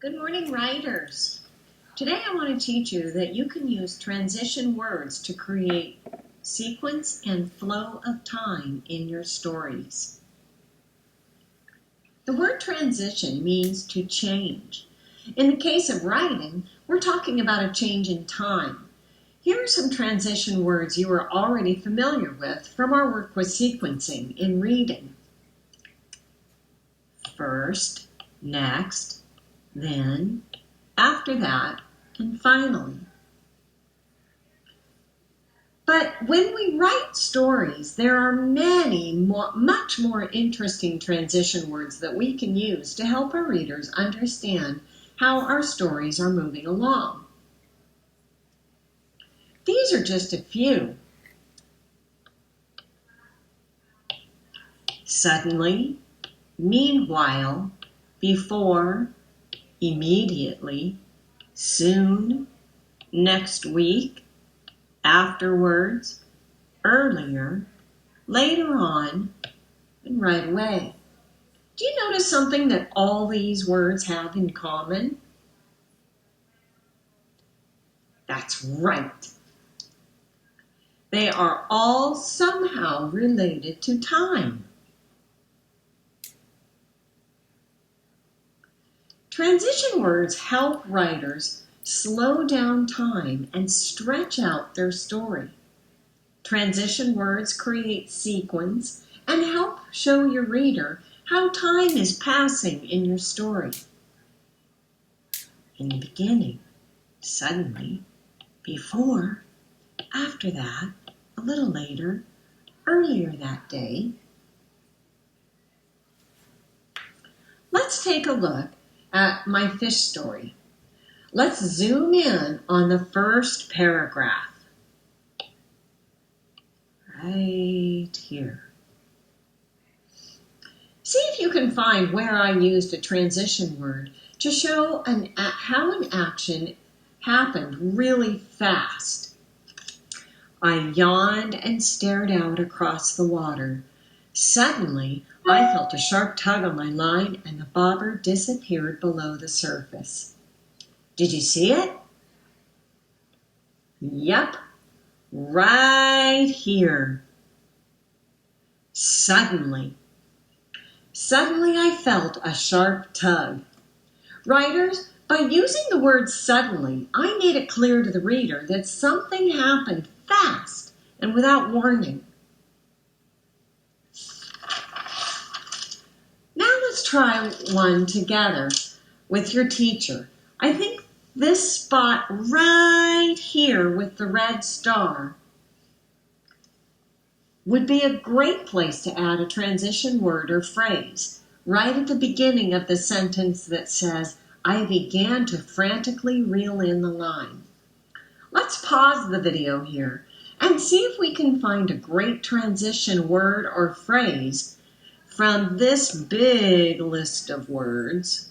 Good morning, writers. Today I want to teach you that you can use transition words to create sequence and flow of time in your stories. The word transition means to change. In the case of writing, we're talking about a change in time. Here are some transition words you are already familiar with from our work with sequencing in reading. First, next, then, after that, and finally. But when we write stories, there are much more interesting transition words that we can use to help our readers understand how our stories are moving along. These are just a few. Suddenly, meanwhile, before, immediately, soon, next week, afterwards, earlier, later on, and right away. Do you notice something that all these words have in common? That's right. They are all somehow related to time. Transition words help writers slow down time and stretch out their story. Transition words create sequence and help show your reader how time is passing in your story. In the beginning, suddenly, before, after that, a little later, earlier that day. Let's take a look at my fish story. Let's zoom in on the first paragraph. Right here. See if you can find where I used a transition word to show how an action happened really fast. I yawned and stared out across the water. Suddenly, I felt a sharp tug on my line and the bobber disappeared below the surface. Did you see it? Yep, right here. Suddenly I felt a sharp tug. Writers, by using the word suddenly, I made it clear to the reader that something happened fast and without warning. Now let's try one together with your teacher. I think this spot right here with the red star would be a great place to add a transition word or phrase right at the beginning of the sentence that says, I began to frantically reel in the line. Let's pause the video here and see if we can find a great transition word or phrase from this big list of words.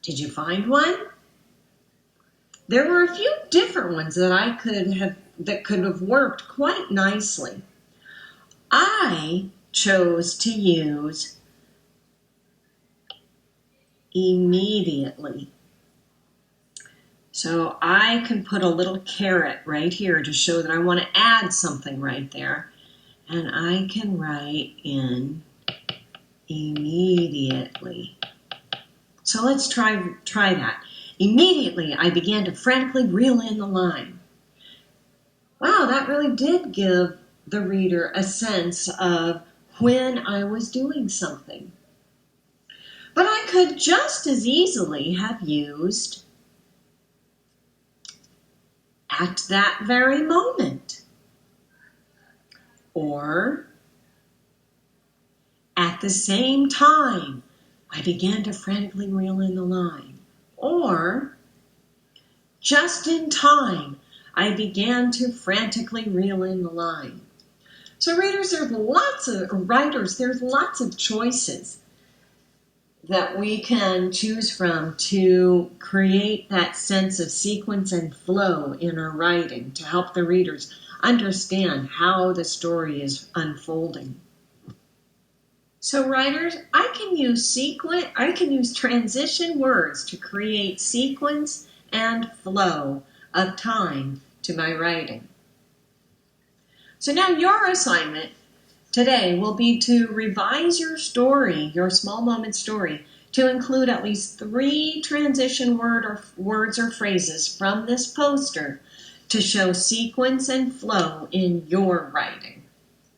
Did you find one? There were a few different ones that could have worked quite nicely. I chose to use immediately. So I can put a little caret right here to show that I want to add something right there. And I can write in immediately. So let's try that. Immediately, I began to frantically reel in the line. Wow, that really did give the reader a sense of when I was doing something. But I could just as easily have used at that very moment, or at the same time I began to frantically reel in the line, or just in time I began to frantically reel in the line. So readers, there's lots of choices. that we can choose from to create that sense of sequence and flow in our writing to help the readers understand how the story is unfolding. So writers, I can use transition words to create sequence and flow of time to my writing. So now your assignment today will be to revise your story, your small moment story, to include at least 3 transition words or phrases from this poster to show sequence and flow in your writing.